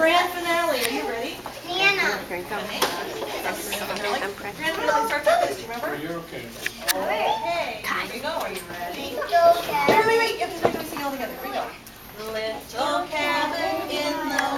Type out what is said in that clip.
grand finale. Are you ready? Nana. Here you go. Grand finale starts like this. Do you remember? You're okay. Okay. Here we go. Are you ready? Okay. Wait. You have to sing all together. Here we go. Little cabin in the